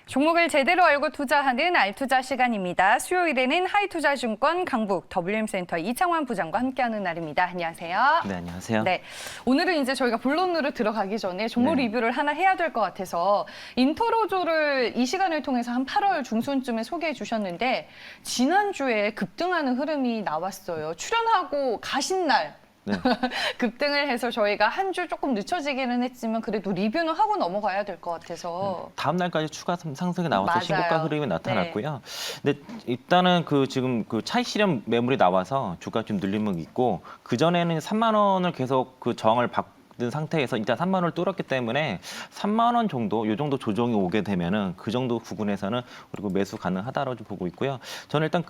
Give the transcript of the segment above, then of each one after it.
종목을 제대로 알고 투자하는 알투자 시간입니다. 수요일에는 하이투자증권 강북 WM센터 이창환 부장과 함께하는 날입니다. 안녕하세요. 네, 안녕하세요. 네, 오늘은 이제 저희가 본론으로 들어가기 전에 종목 리뷰를 하나 해야 될 것 같아서 인터로조를 이 시간을 통해서 한 8월 중순쯤에 소개해 주셨는데 지난주에 급등하는 흐름이 나왔어요. 출연하고 가신 날. 네. 급등을 해서 저희가 한 주 조금 늦춰지기는 했지만 그래도 리뷰는 하고 넘어가야 될 것 같아서. 다음 날까지 추가 상승이 나와서 맞아요. 신고가 흐름이 나타났고요. 근데 일단은 지금 차익 실현 매물이 나와서 주가 좀 눌림은 있고 그 전에는 3만 원을 계속 저항을 받는 상태에서 일단 3만 원을 뚫었기 때문에 3만 원 정도, 요 정도 조정이 오게 되면은 그 정도 부분에서는 그리고 매수 가능하다라고 좀 보고 있고요. 저는 일단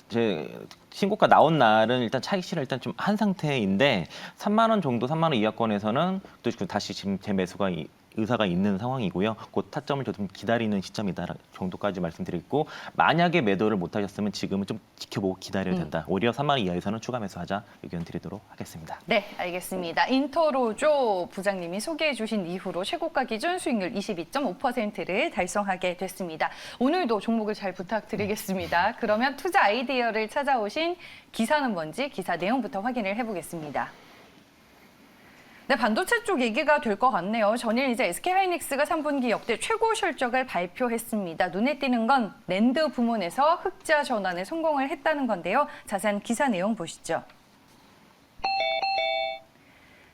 제 신고가 나온 날은 일단 차익 실현 일단 좀 한 상태인데 3만 원 정도, 3만 원 이하권에서는 또 다시 지금 제 매수가 의사가 있는 상황이고요. 그 타점을 좀 기다리는 시점이다 정도까지 말씀드리고 만약에 매도를 못하셨으면 지금은 좀 지켜보고 기다려야 된다. 오히려 3만 원 이하에서는 추가 매수하자 의견 드리도록 하겠습니다. 네, 알겠습니다. 인터로조 부장님이 소개해 주신 이후로 최고가 기준 수익률 22.5%를 달성하게 됐습니다. 오늘도 종목을 잘 부탁드리겠습니다. 그러면 투자 아이디어를 찾아오신 기사는 뭔지 기사 내용부터 확인을 해보겠습니다. 네, 반도체 쪽 얘기가 될 것 같네요. 전일 이제 SK하이닉스가 3분기 역대 최고 실적을 발표했습니다. 눈에 띄는 건 낸드 부문에서 흑자 전환에 성공을 했다는 건데요. 자세한 기사 내용 보시죠.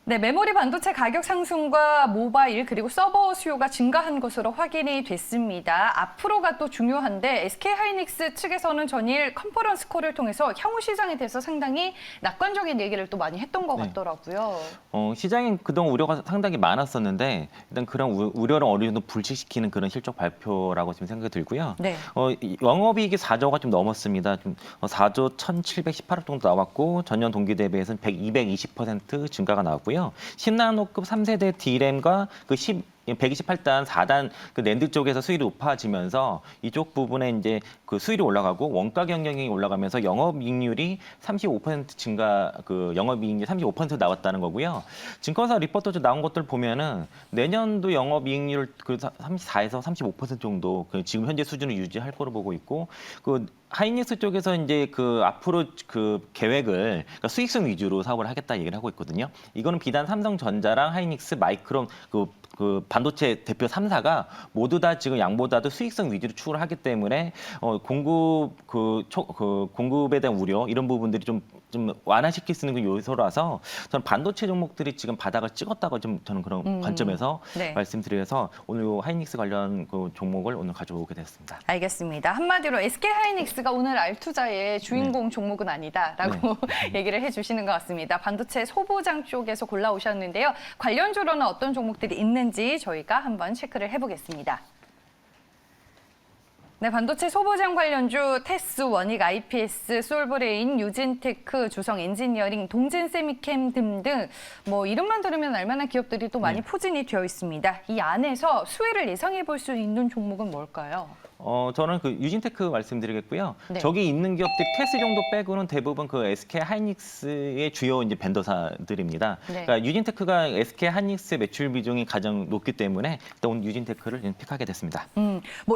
네, 메모리 반도체 가격 상승과 모바일 그리고 서버 수요가 증가한 것으로 확인이 됐습니다. 앞으로가 또 중요한데 SK하이닉스 측에서는 전일 컨퍼런스 콜을 통해서 향후 시장에 대해서 상당히 낙관적인 얘기를 또 많이 했던 것 같더라고요. 시장에 그동안 우려가 상당히 많았었는데 일단 그런 우려를 어느 정도 불식시키는 그런 실적 발표라고 지금 생각이 들고요. 네. 영업이익이 4조가 좀 넘었습니다. 4조 1,718억 정도 나왔고 전년 동기 대비해서는 220% 증가가 나왔고요. 10나노급 3세대 D램과 128단, 4단 낸드 쪽에서 수율이 높아지면서 이쪽 부분에 이제 수율이 올라가고 원가 경영이 올라가면서 영업이익률이 35% 증가, 영업이익률이 35% 나왔다는 거고요. 증권사 리포트 나온 것들 보면은 내년도 영업이익률 34에서 35% 정도 지금 현재 수준을 유지할 거로 보고 있고 하이닉스 쪽에서 이제 앞으로 계획을 수익성 위주로 사업을 하겠다 얘기를 하고 있거든요. 이거는 비단 삼성전자랑 하이닉스, 마이크론 반도체 대표 3사가 모두 다 지금 양보다도 수익성 위주로 추구를 하기 때문에 공급에 대한 우려 이런 부분들이 좀 완화시킬 수 있는 요소라서 저는 반도체 종목들이 지금 바닥을 찍었다고 저는 그런 관점에서 말씀드려서 오늘 하이닉스 관련 종목을 오늘 가져오게 됐습니다. 알겠습니다. 한마디로 SK하이닉스가 오늘 알투자의 주인공 종목은 아니다라고 얘기를 해주시는 것 같습니다. 반도체 소보장 쪽에서 골라오셨는데요. 관련주로는 어떤 종목들이 있는지 저희가 한번 체크를 해보겠습니다. 네, 반도체 소보장 관련주 테스, 원익, IPS, 솔브레인, 유진테크, 주성 엔지니어링, 동진 세미캠 등등 이름만 들으면 알만한 기업들이 또 많이 포진이 되어 있습니다. 이 안에서 수혜를 예상해 볼 수 있는 종목은 뭘까요? 저는 유진테크 말씀드리겠고요. 저기 있는 기업들 테스 정도 빼고는 대부분 SK 하이닉스의 주요 이제 벤더사들입니다. 그러니까 유진테크가 SK 하이닉스의 매출 비중이 가장 높기 때문에 또 오늘 유진테크를 픽하게 됐습니다.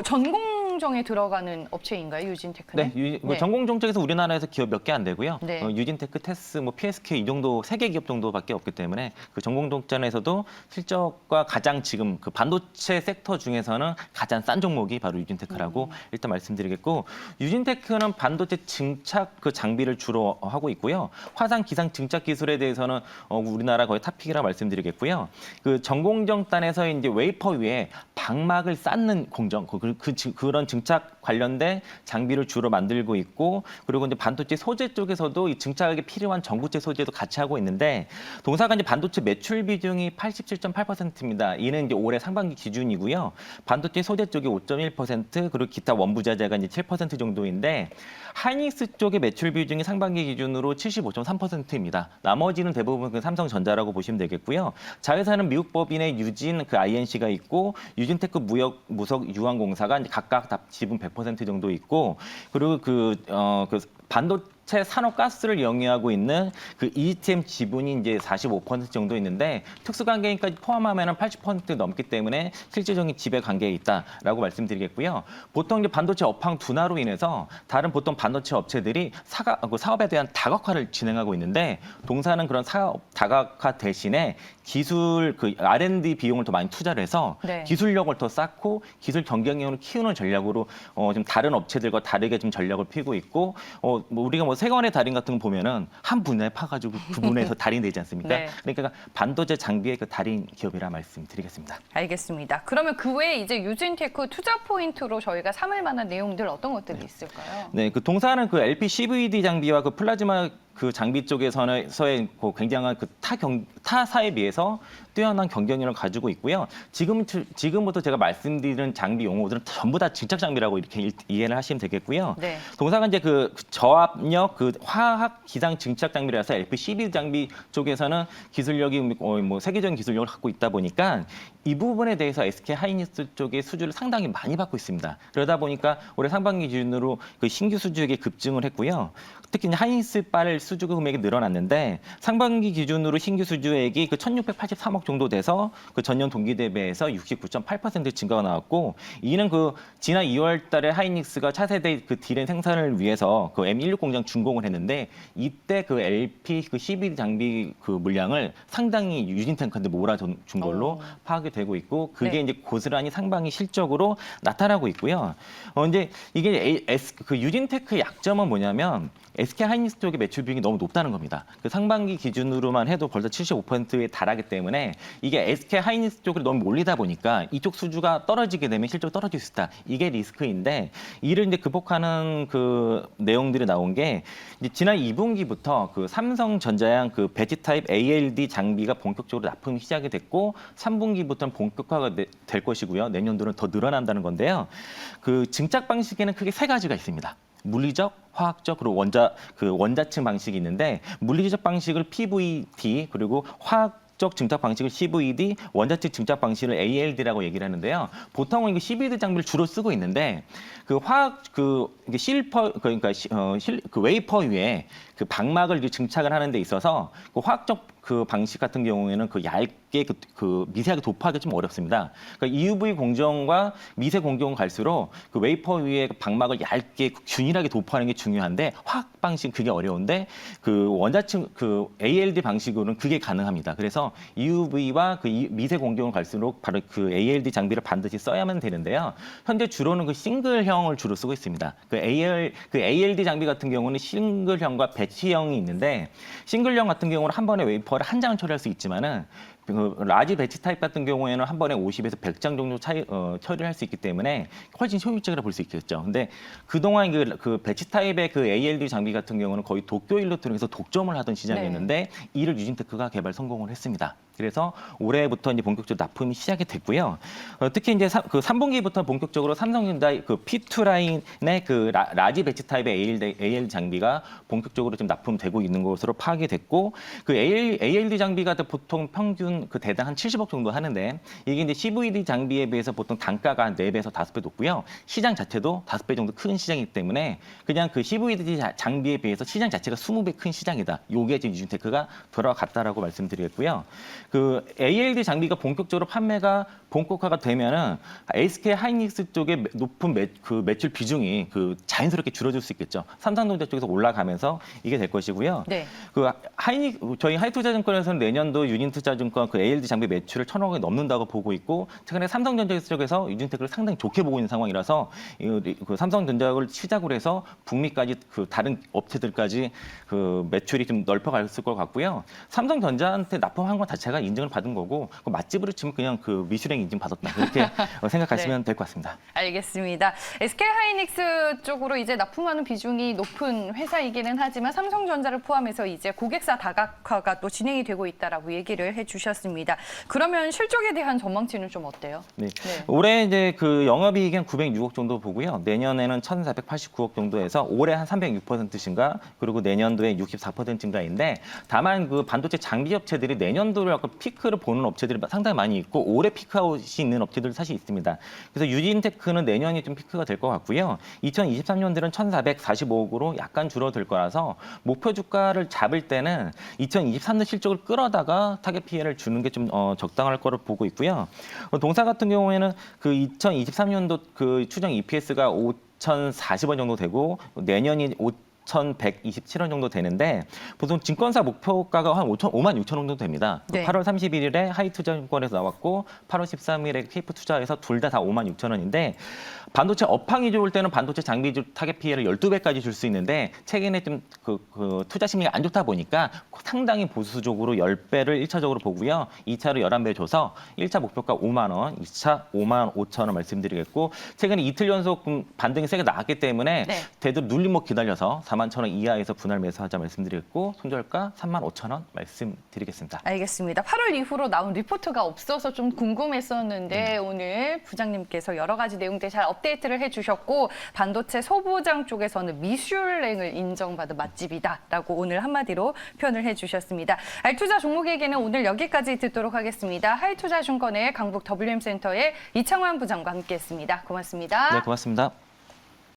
전공정에 들어가는 업체인가요, 유진테크는? 네, 전공정책에서 우리나라에서 기업 몇 개 안 되고요. 유진테크, 테스, PSK 이 정도 3개 기업 정도밖에 없기 때문에 전공정전에서도 실적과 가장 지금 반도체 섹터 중에서는 가장 싼 종목이 바로 유진테크. 라고 일단 말씀드리겠고 유진테크는 반도체 증착 장비를 주로 하고 있고요. 화상 기상 증착 기술에 대해서는 우리나라 거의 탑픽이라 말씀드리겠고요. 전공정단에서 이제 웨이퍼 위에 방막을 쌓는 공정 그런 증착 관련된 장비를 주로 만들고 있고 그리고 이제 반도체 소재 쪽에서도 이 증착에 필요한 전구체 소재도 같이 하고 있는데 동사가 이제 반도체 매출 비중이 87.8%입니다. 이는 이제 올해 상반기 기준이고요. 반도체 소재 쪽이 5.1% 그리고 기타 원부자재가 이제 7% 정도인데 하이닉스 쪽의 매출 비중이 상반기 기준으로 75.3%입니다. 나머지는 대부분 삼성전자라고 보시면 되겠고요. 자회사는 미국 법인의 유진 INC가 있고 유진테크 무석 유한공사가 이제 각각 다 지분 100% 정도 있고 그리고 반도체 산업가스를 영위하고 있는 그 ETM 지분이 이제 45% 정도 있는데 특수관계인까지 포함하면 80% 넘기 때문에 실질적인 지배 관계에 있다라고 말씀드리겠고요. 보통 이제 반도체 업황 둔화로 인해서 다른 보통 반도체 업체들이 사업에 대한 다각화를 진행하고 있는데 동사는 그런 사업 다각화 대신에 기술 그 R&D 비용을 더 많이 투자를 해서 네. 기술력을 더 쌓고 기술 경쟁력을 키우는 전략으로 좀 다른 업체들과 다르게 좀 전략을 피고 있고 뭐 우리가 뭐 세관의 달인 같은 거 보면은 한 분야에 파가지고 그 분야에서 달인이 되지 않습니까? 네. 그러니까 반도체 장비의 그 달인 기업이라 말씀드리겠습니다. 알겠습니다. 그러면 그 외에 이제 유진테크 투자 포인트로 저희가 삼을 만한 내용들 어떤 것들이 있을까요? 네, 그 동사는 그 LPCVD 장비와 그 플라즈마 그 장비 쪽에서의 그 굉장한 그 타사에 비해서 뛰어난 경쟁력을 가지고 있고요. 지금부터 제가 말씀드리는 장비 용어들은 전부 다 증착 장비라고 이렇게 이해를 하시면 되겠고요. 네. 동사가 이제 그 저압력 그 화학 기상 증착 장비라서 LPCB 장비 쪽에서는 기술력이 뭐 세계적인 기술력을 갖고 있다 보니까 이 부분에 대해서 SK 하이닉스 쪽의 수주를 상당히 많이 받고 있습니다. 그러다 보니까 올해 상반기 기준으로 그 신규 수주액이 급증을 했고요. 특히 하이닉스 빨 수주 금액이 늘어났는데 상반기 기준으로 신규 수주액이 그 1,683억 정도 돼서 그 전년 동기 대비해서 69.8% 증가가 나왔고 이는 그 지난 2월 달에 하이닉스가 차세대 그 디램 생산을 위해서 그 M16 공장 준공을 했는데 이때 그 LP 그 CBD 장비 그 물량을 상당히 유진탱크한테 몰아준 걸로 파악이 되고 있고 그게 네. 이제 고스란히 상반기 실적으로 나타나고 있고요. 이제 이게 그 유진테크의 약점은 뭐냐면 SK 하이닉스 쪽의 매출 비중이 너무 높다는 겁니다. 그 상반기 기준으로만 해도 벌써 75%에 달하기 때문에 이게 SK 하이닉스 쪽으로 너무 몰리다 보니까 이쪽 수주가 떨어지게 되면 실적이 떨어질 수 있다. 이게 리스크인데 이를 이제 극복하는 그 내용들이 나온 게 이제 지난 2분기부터 그 삼성전자양 그 배지 타입 ALD 장비가 본격적으로 납품이 시작이 됐고 3분기부터는 본격화가 될 것이고요. 내년도는 더 늘어난다는 건데요. 그 증착 방식에는 크게 세 가지가 있습니다. 물리적, 화학적, 그리고 원자층 방식이 있는데 물리적 방식을 PVD 그리고 화학적 증착 방식을 CVD, 원자층 증착 방식을 ALD라고 얘기를 하는데요. 보통은 이거 CVD 장비를 주로 쓰고 있는데 그 화학 이게 실퍼 그러니까 그 웨이퍼 위에 그 방막을 증착을 하는 데 있어서 그 화학적 그 방식 같은 경우에는 그 얇게 그 미세하게 도포하기 좀 어렵습니다. 그러니까 EUV 공정과 미세 공정을 갈수록 그 웨이퍼 위에 방막을 얇게 균일하게 도포하는 게 중요한데 화학 방식 그게 어려운데 그 원자층 그 ALD 방식으로는 그게 가능합니다. 그래서 EUV와 그 미세 공정을 갈수록 바로 그 ALD 장비를 반드시 써야만 되는데요. 현재 주로는 그 싱글형을 주로 쓰고 있습니다. 그 ALD 장비 같은 경우는 싱글형과 배치형이 있는데 싱글형 같은 경우는 한 번에 웨이퍼를 한 장을 처리할 수 있지만은 그 라지 배치 타입 같은 경우에는 한 번에 50에서 100장 정도 처리를 할 수 있기 때문에 훨씬 효율적이라 볼 수 있겠죠. 근데 그동안 그 배치 타입의 그 ALD 장비 같은 경우는 거의 도쿄 일렉트로닉에서 독점을 하던 시장이었는데 이를 유진테크가 개발 성공을 했습니다. 그래서 올해부터 이제 본격적으로 납품이 시작이 됐고요. 특히 이제 그 3분기부터 본격적으로 삼성전자 그 P2 라인의 그 라지 배치 타입의 ALD 장비가 본격적으로 좀 납품되고 있는 것으로 파악이 됐고 그 ALD 장비가 보통 평균 그 대당 한 70억 정도 하는데 이게 이제 CVD 장비에 비해서 보통 단가가 한 4배에서 5배 높고요. 시장 자체도 5배 정도 큰 시장이기 때문에 그냥 그 CVD 장비에 비해서 시장 자체가 20배 큰 시장이다. 요게 지금 유진테크가 돌아갔다라고 말씀드리겠고요. 그 ALD 장비가 본격적으로 판매가 본격화가 되면은 SK 하이닉스 쪽의 높은 매출 비중이 그 자연스럽게 줄어들 수 있겠죠. 삼성전자 쪽에서 올라가면서 이게 될 것이고요. 네. 그 저희 하이투자증권에서는 내년도 유진투자증권 그 ALD 장비 매출을 1,000억이 넘는다고 보고 있고 최근에 삼성전자 쪽에서 유진테크를 상당히 좋게 보고 있는 상황이라서 그 삼성전자를 시작으로 해서 북미까지 그 다른 업체들까지 그 매출이 좀 넓혀갈 것 같고요. 삼성전자한테 납품한 것 자체가 인증을 받은 거고 그 맛집으로 치면 그냥 그 미슐랭 인증 받았다 이렇게 생각하시면 네. 될 것 같습니다. 알겠습니다. SK 하이닉스 쪽으로 이제 납품하는 비중이 높은 회사이기는 하지만 삼성전자를 포함해서 이제 고객사 다각화가 또 진행이 되고 있다라고 얘기를 해주셨습니다. 그러면 실적에 대한 전망치는 좀 어때요? 네. 올해 이제 그 영업이익은 906억 정도 보고요. 내년에는 1,489억 정도에서 올해 한 306% 증가 그리고 내년도에 64% 증가인데 다만 그 반도체 장비 업체들이 내년도를 약간 피크를 보는 업체들이 상당히 많이 있고 올해 피크아웃 잘못이 있는 업체들도 사실 있습니다. 그래서 유진테크는 내년이 좀 피크가 될 것 같고요. 2023년들은 1,445억으로 약간 줄어들 거라서 목표 주가를 잡을 때는 2023년 실적을 끌어다가 타겟 PE를 주는 게 좀 적당할 거로 보고 있고요. 동사 같은 경우에는 그 2023년도 그 추정 EPS가 5,040원 정도 되고 내년이 5,127원 정도 되는데 보통 증권사 목표가가 한 5만 6천 원 정도 됩니다. 네. 8월 31일에 하이투자증권에서 나왔고 8월 13일에 케이프투자에서 둘 다 5만 6천 원인데 반도체 업황이 좋을 때는 반도체 장비주 타겟 PE를 12배까지 줄 수 있는데 최근에 좀 그 투자 심리가 안 좋다 보니까 상당히 보수적으로 10배를 1차적으로 보고요. 2차로 11배 줘서 1차 목표가 5만 원, 2차 5만 5천 원 말씀드리겠고 최근에 이틀 연속 반등이 세게 나왔기 때문에 네. 되도록 눌림목 기다려서 4만 1천 원 이하에서 분할 매수하자 말씀드리겠고 손절가 3만 5천 원 말씀드리겠습니다. 알겠습니다. 8월 이후로 나온 리포트가 없어서 좀 궁금했었는데 오늘 부장님께서 여러 가지 내용들 잘 업데이트를 해주셨고 반도체 소부장 쪽에서는 미슐랭을 인정받은 맛집이다라고 오늘 한마디로 표현을 해주셨습니다. 알투자 종목에게는 오늘 여기까지 듣도록 하겠습니다. 하이투자증권의 강북 WM센터의 이창환 부장과 함께했습니다. 고맙습니다. 네, 고맙습니다.